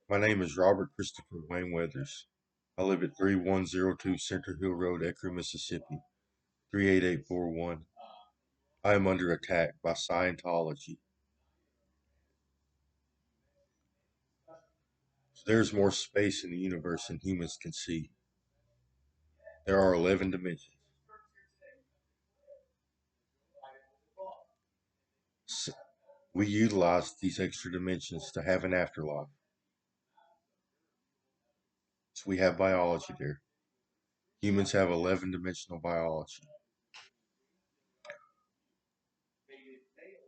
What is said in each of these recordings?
My name is Robert Christopher Wayne Weathers. I live at 3102 Center Hill Road, Ecru, Mississippi, 38841. I am under attack by Scientology. There is more space in the universe than humans can see. There are 11 dimensions. We utilize these extra dimensions to have an afterlife. So we have biology there. Humans have 11-dimensional biology.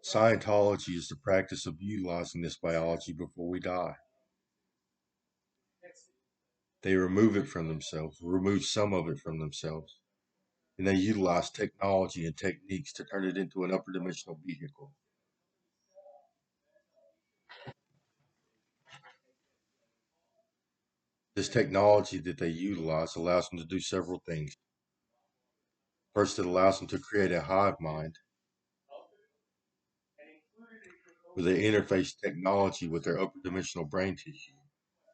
Scientology is the practice of utilizing this biology before we die. They remove it from themselves, remove some of it from themselves, and they utilize technology and techniques to turn it into an upper dimensional vehicle. This technology that they utilize allows them to do several things. First, it allows them to create a hive mind where they interface technology with their upper dimensional brain tissue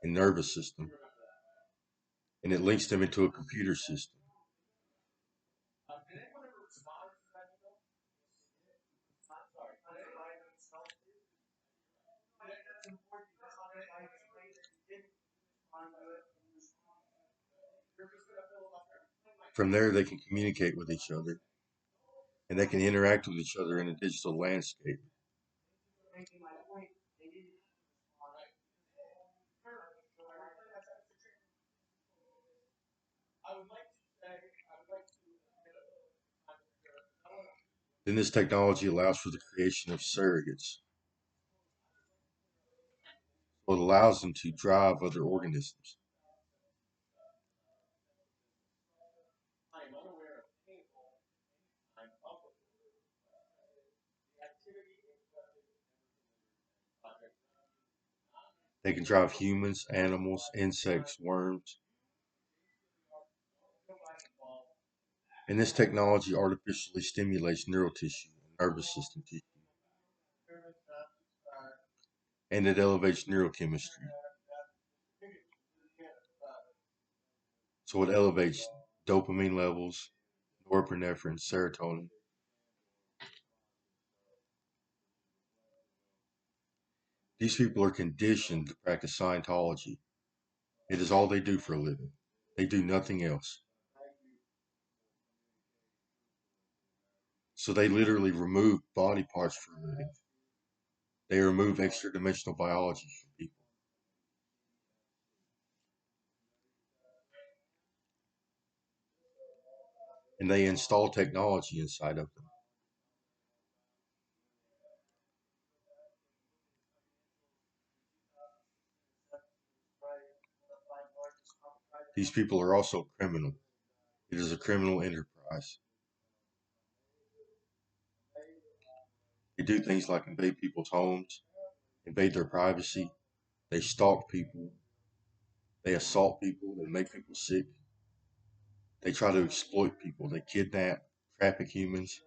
and nervous system, and it links them into a computer system. From there, they can communicate with each other and they can interact with each other in a digital landscape. Then this technology allows for the creation of surrogates. So it allows them to drive other organisms. They can drive humans, animals, insects, worms, and this technology artificially stimulates neural tissue and nervous system tissue, and it elevates neurochemistry. So it elevates dopamine levels, norepinephrine, serotonin. These people are conditioned to practice Scientology. It is all they do for a living. They do nothing else. So they literally remove body parts for a living. They remove extra dimensional biology from people. And they install technology inside of them. These people are also criminal. It is a criminal enterprise. They do things like invade people's homes, invade their privacy. They stalk people. They assault people. They make people sick. They try to exploit people. They kidnap, traffic humans.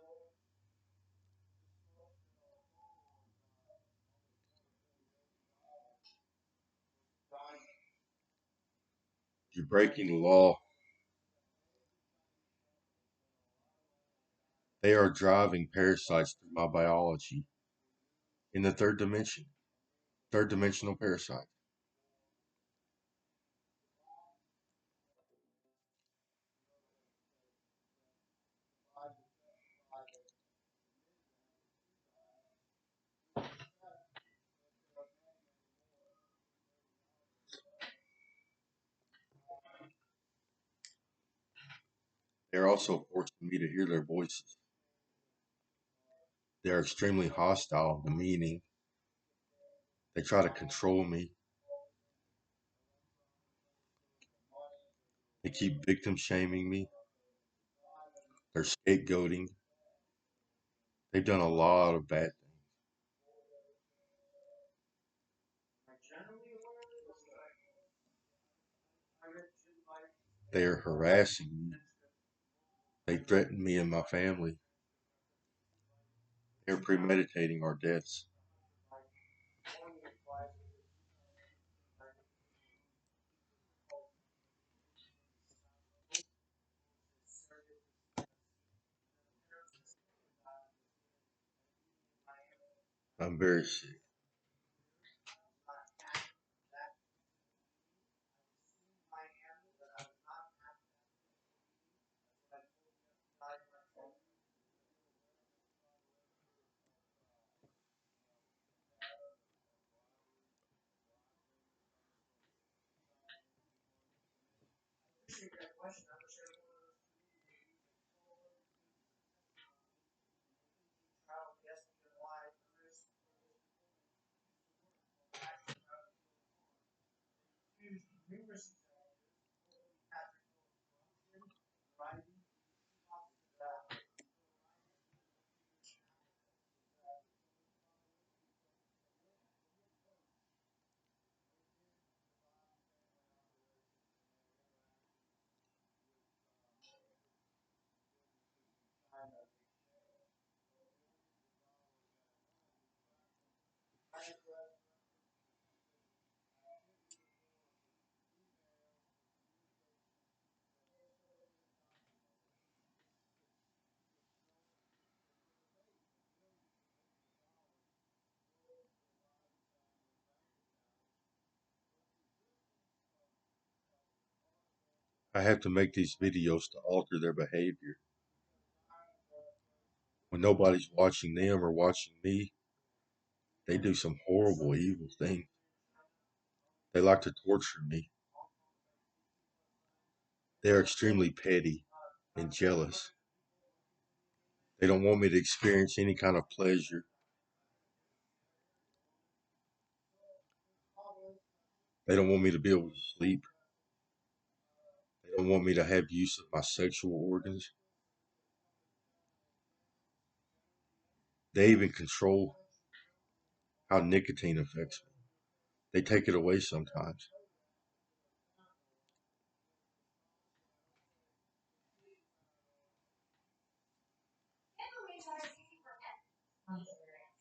You're breaking the law. They are driving parasites through my biology in the third dimension, third dimensional parasite. They're also forcing me to hear their voices. They are extremely hostile, demeaning. They try to control me. They keep victim shaming me. They're scapegoating. They've done a lot of bad things. They are harassing me. They threaten me and my family. They're premeditating our deaths. I'm very sick. I have to make these videos to alter their behavior. When nobody's watching them or watching me, they do some horrible, evil things. They like to torture me. They're extremely petty and jealous. They don't want me to experience any kind of pleasure. They don't want me to be able to sleep. They don't want me to have use of my sexual organs. They even control how nicotine affects me. They take it away sometimes.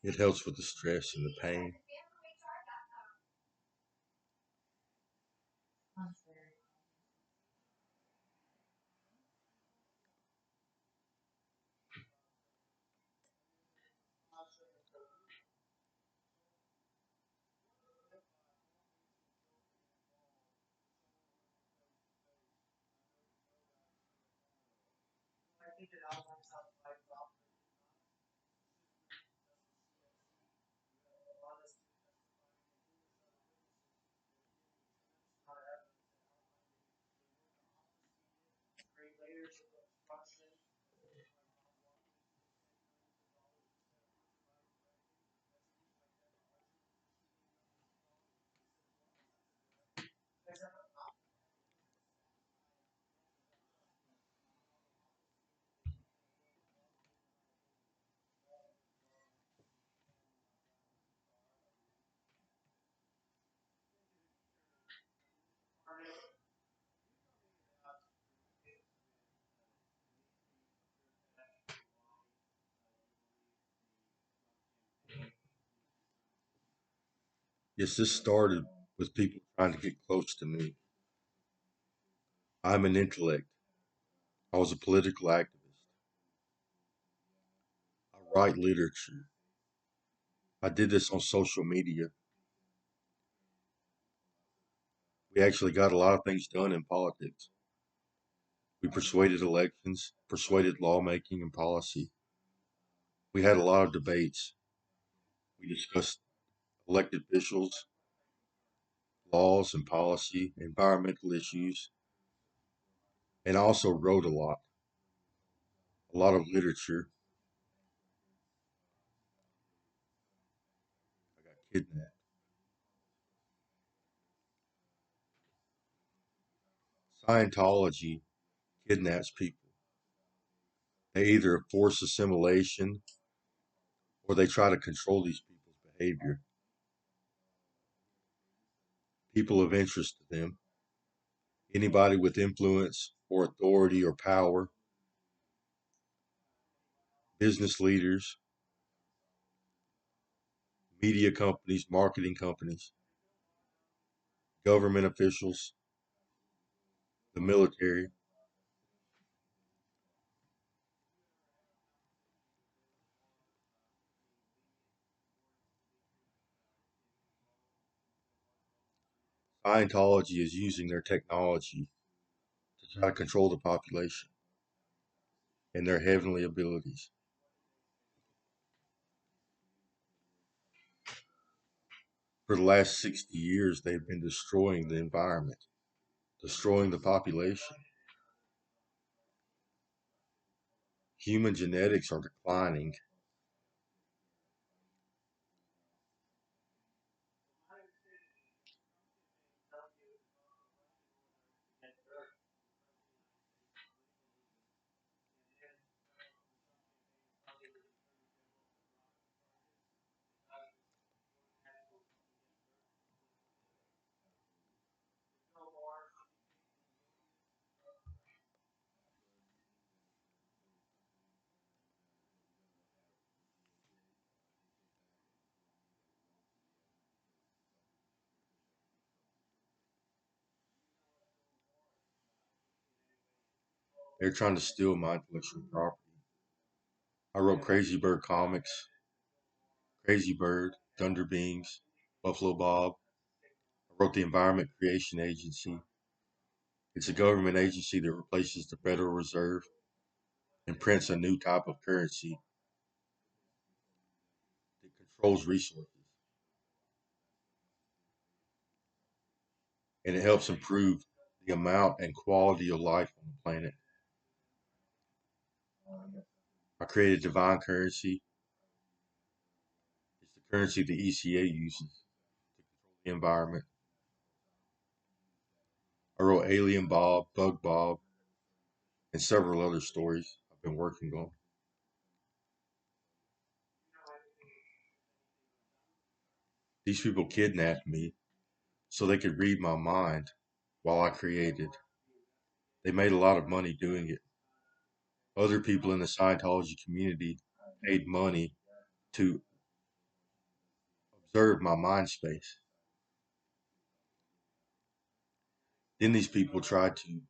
It helps with the stress and the pain. Yes, this started with people trying to get close to me. I'm an intellect. I was a political activist. I write literature. I did this on social media. We actually got a lot of things done in politics. We persuaded elections, persuaded lawmaking and policy. We had a lot of debates. We discussed elected officials, laws and policy, environmental issues, and I also wrote a lot of literature. I got kidnapped. Scientology kidnaps people. They either force assimilation or they try to control these people's behavior. People of interest to them, anybody with influence or authority or power, business leaders, media companies, marketing companies, government officials, the military. Scientology is using their technology to try to control the population and their heavenly abilities. For the last 60 years, they've been destroying the environment, destroying the population. Human genetics are declining. They're trying to steal my intellectual property. I wrote Crazy Bird comics, Crazy Bird, Thunder Beings, Buffalo Bob. I wrote the Environment Creation Agency. It's a government agency that replaces the Federal Reserve and prints a new type of currency that controls resources. And it helps improve the amount and quality of life on the planet. I created Divine Currency. It's the currency the ECA uses to control the environment. I wrote Alien Bob, Bug Bob, and several other stories I've been working on. These people kidnapped me so they could read my mind while I created. They made a lot of money doing it. Other people in the Scientology community paid money to observe my mind space. Then these people tried to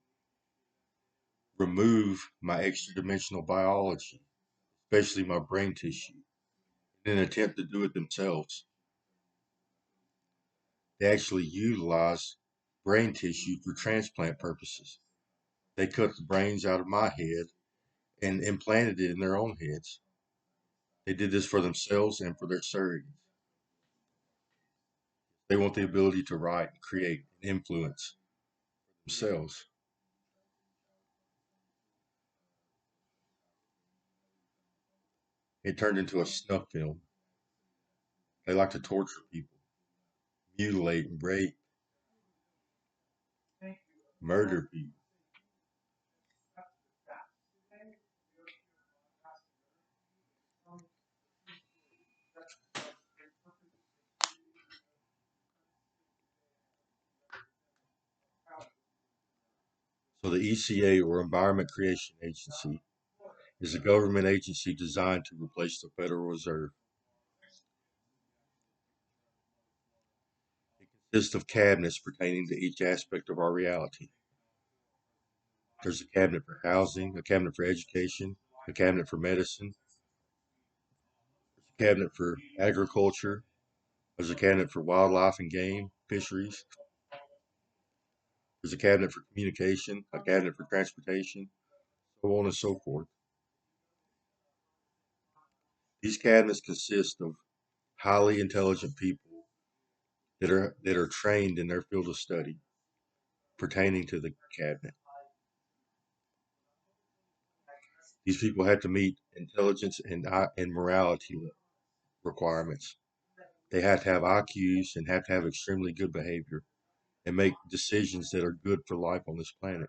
remove my extra dimensional biology, especially my brain tissue, in an attempt to do it themselves. They actually utilized brain tissue for transplant purposes. They cut the brains out of my head and implanted it in their own heads. They did this for themselves and for their surrogates. They want the ability to write, create, and influence themselves. It turned into a snuff film. They like to torture people, mutilate, rape, murder people. So the ECA, or Environment Creation Agency, is a government agency designed to replace the Federal Reserve. It consists of cabinets pertaining to each aspect of our reality. There's a cabinet for housing, a cabinet for education, a cabinet for medicine, a cabinet for agriculture, there's a cabinet for wildlife and game, fisheries, there's a cabinet for communication, a cabinet for transportation, so on and so forth. These cabinets consist of highly intelligent people that are trained in their field of study pertaining to the cabinet. These people have to meet intelligence and morality requirements. They have to have IQs and have to have extremely good behavior and make decisions that are good for life on this planet.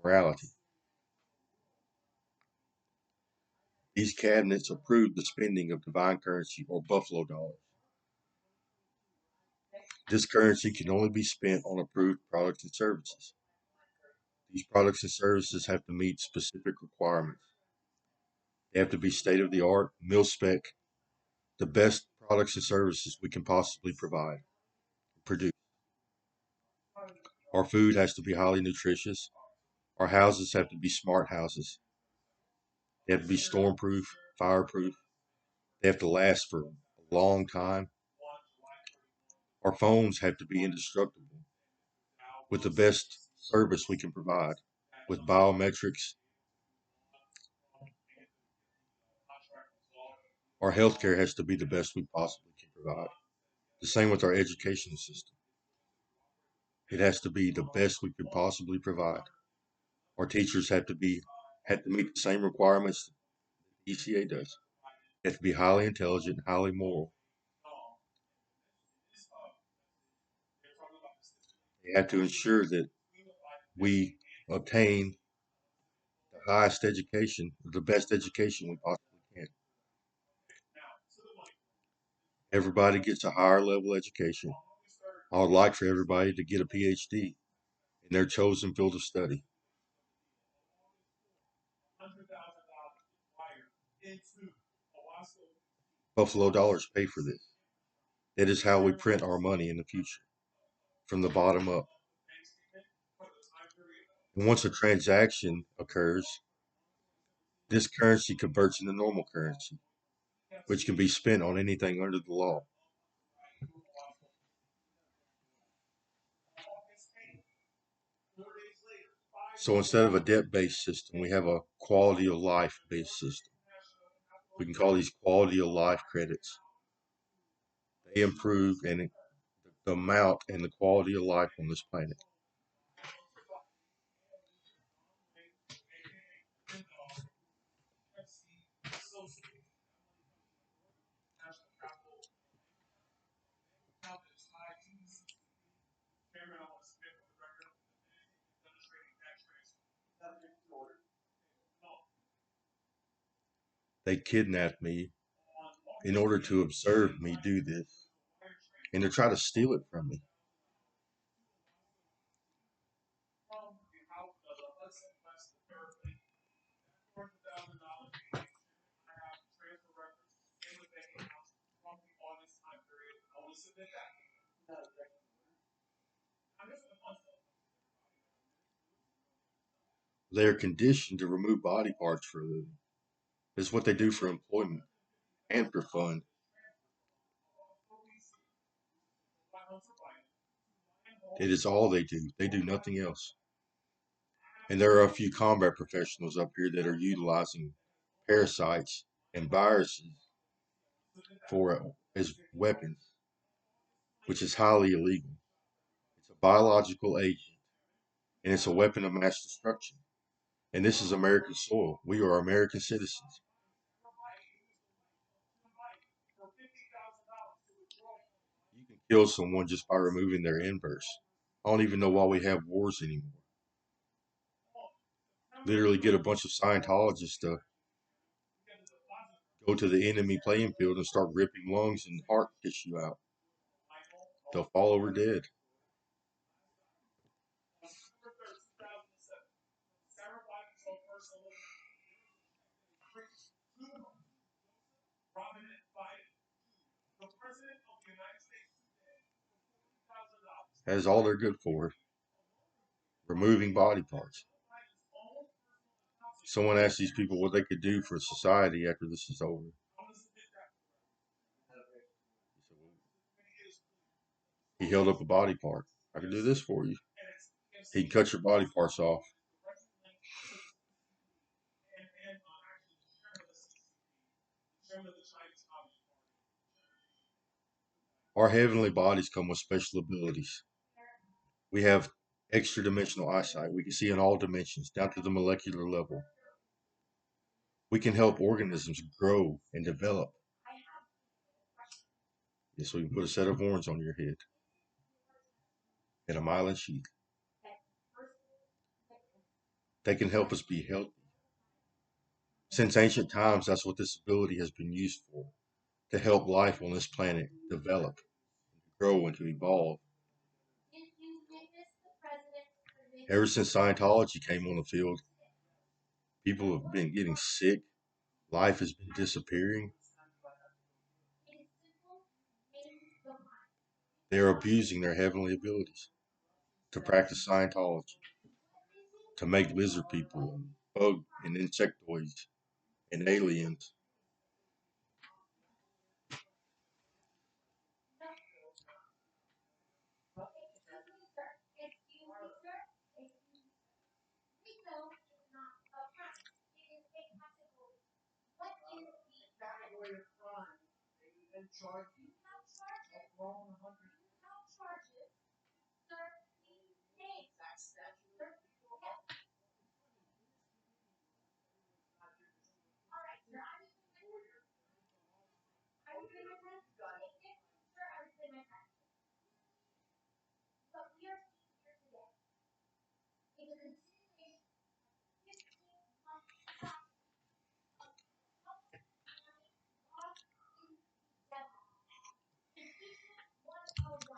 Morality. These cabinets approve the spending of divine currency or buffalo dollars. This currency can only be spent on approved products and services. These products and services have to meet specific requirements. They have to be state of the art, mil spec, the best products and services we can possibly produce. Our food has to be highly nutritious. Our houses have to be smart houses. They have to be stormproof, fireproof. They have to last for a long time. Our phones have to be indestructible with the best service we can provide. With biometrics, our healthcare has to be the best we possibly can provide. The same with our education system. It has to be the best we could possibly provide. Our teachers have to meet the same requirements the ECA does. They have to be highly intelligent, highly moral. They have to ensure that we obtain the highest education, the best education we possibly can. Everybody gets a higher level education. I would like for everybody to get a PhD in their chosen field of study. Buffalo dollars pay for this. That is how we print our money in the future, from the bottom up. And once a transaction occurs, this currency converts into normal currency, which can be spent on anything under the law. So instead of a debt-based system, we have a quality of life-based system. We can call these quality of life credits. They improve and the amount and the quality of life on this planet. They kidnapped me in order to observe me do this and to try to steal it from me. They are conditioned to remove body parts for a living. This is what they do for employment and for fun. It is all they do. They do nothing else. And there are a few combat professionals up here that are utilizing parasites and viruses for as weapons, which is highly illegal. It's a biological agent and it's a weapon of mass destruction. And this is American soil. We are American citizens. You can kill someone just by removing their inverse. I don't even know why we have wars anymore. Literally get a bunch of Scientologists to go to the enemy playing field and start ripping lungs and heart tissue out. They'll fall over dead. That is all they're good for, removing body parts. Someone asked these people what they could do for society after this is over. He held up a body part. I can do this for you. He can cut your body parts off. Our heavenly bodies come with special abilities. We have extra dimensional eyesight. We can see in all dimensions, down to the molecular level. We can help organisms grow and develop. Yes, we can put a set of horns on your head and a myelin sheath. They can help us be healthy. Since ancient times, that's what this ability has been used for, to help life on this planet develop, grow, and to evolve. Ever since Scientology came on the field, people have been getting sick, life has been disappearing. They are abusing their heavenly abilities to practice Scientology, to make lizard people and bug and insectoids and aliens.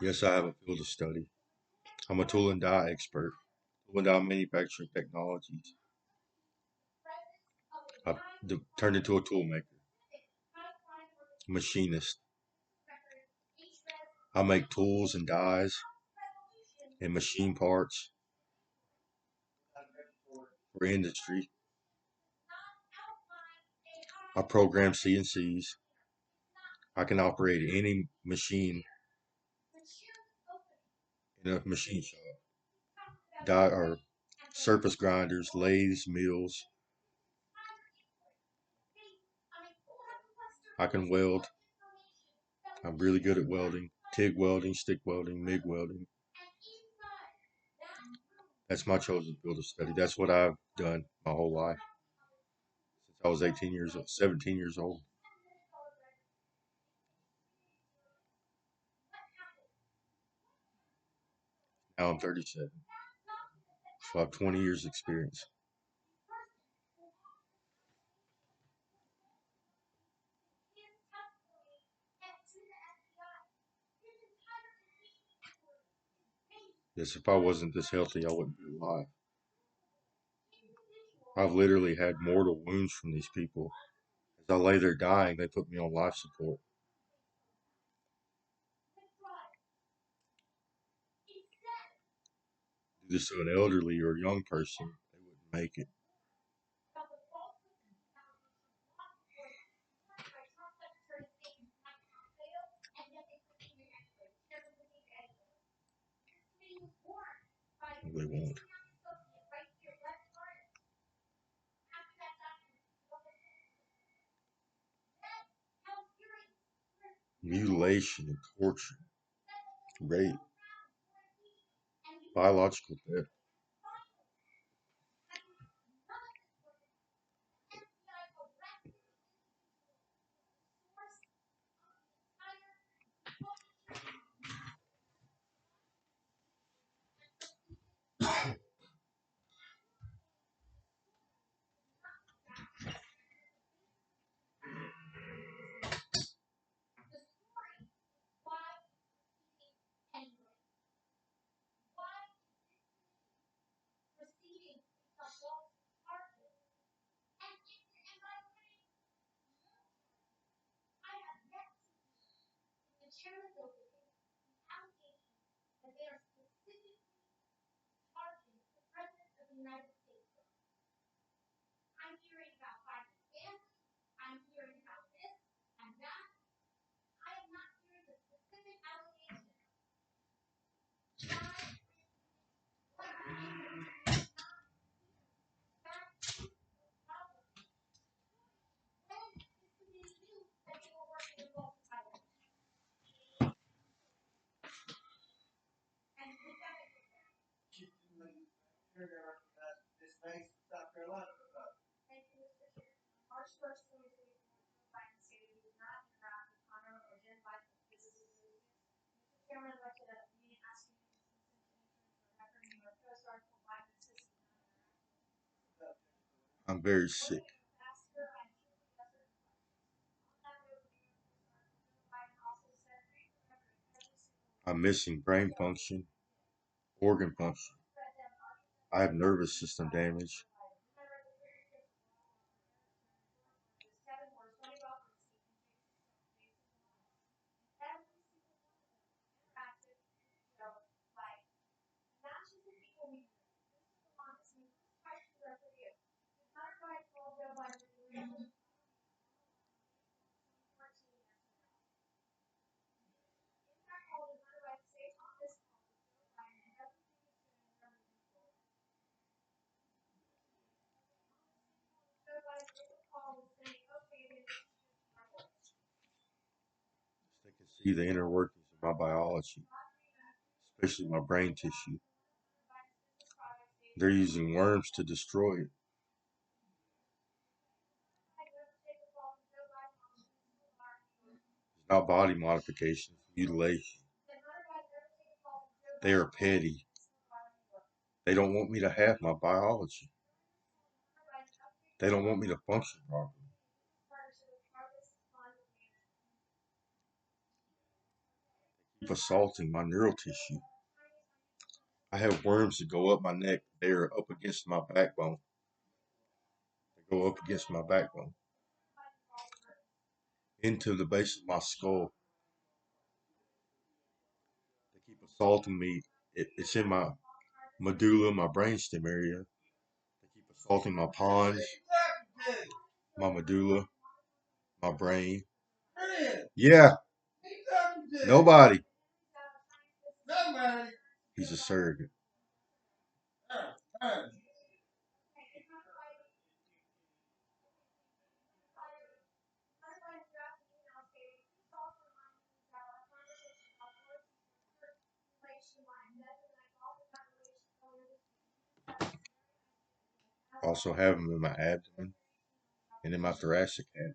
Yes, I have a field of study. I'm a tool and die expert. Tool and die manufacturing technologies. I've turned into a tool maker, machinist. I make tools and dies and machine parts for industry. I program CNCs. I can operate any machine in a machine shop. Die or surface grinders, lathes, mills. I can weld. I'm really good at welding. TIG welding, stick welding, MIG welding. That's my chosen field of study. That's what I've done my whole life since I was 18 years old, 17 years old. Now I'm 37. So I have 20 years experience. Yes, if I wasn't this healthy, I wouldn't be alive. I've literally had mortal wounds from these people. As I lay there dying, they put me on life support. Do this to an elderly or young person, they wouldn't make it. They won't. Mutilation and torture, rape, biological death. I'm very sick. I'm missing brain function, organ function. I have nervous system damage. see the inner workings of my biology, especially my brain tissue. They're using worms to destroy it. It's not body modification, it's mutilation. They are petty. They don't want me to have my biology. They don't want me to function properly. Keep assaulting my neural tissue. I have worms that go up my neck. They are up against my backbone. They go up against my backbone, into the base of my skull. They keep assaulting me. It's in my medulla, my brainstem area. They keep assaulting my pons, my medulla, my brain. Yeah, nobody. He's a surrogate. Also have them in my abdomen and in my thoracic cavity.